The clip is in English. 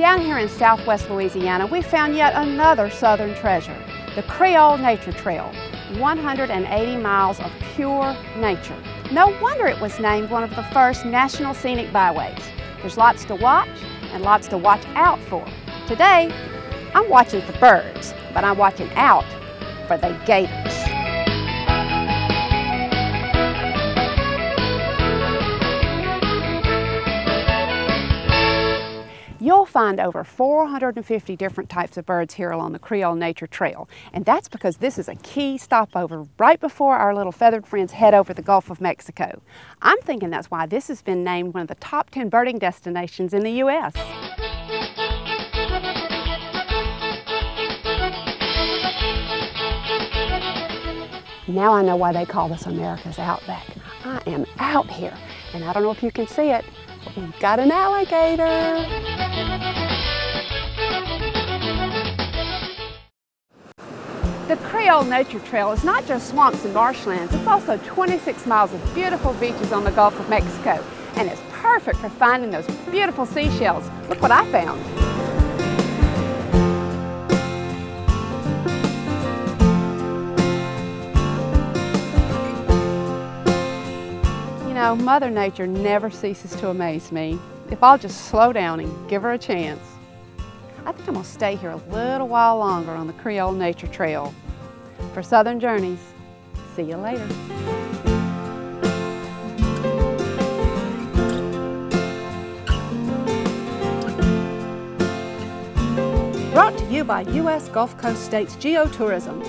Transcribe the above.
Down here in southwest Louisiana, we found yet another southern treasure, the Creole Nature Trail, 180 miles of pure nature. No wonder it was named one of the first national scenic byways. There's lots to watch and lots to watch out for. Today, I'm watching for birds, but I'm watching out for the gators. You'll find over 450 different types of birds here along the Creole Nature Trail, and that's because this is a key stopover right before our little feathered friends head over the Gulf of Mexico. I'm thinking that's why this has been named one of the top 10 birding destinations in the U.S. Now I know why they call this America's Outback. I am out here, and I don't know if you can see it, but we've got an alligator. The Creole Nature Trail is not just swamps and marshlands, it's also 26 miles of beautiful beaches on the Gulf of Mexico, and it's perfect for finding those beautiful seashells. Look what I found. You know, Mother Nature never ceases to amaze me. If I'll just slow down and give her a chance. I think I'm going to stay here a little while longer on the Creole Nature Trail. For Southern Journeys, see you later. Brought to you by U.S. Gulf Coast States Geotourism.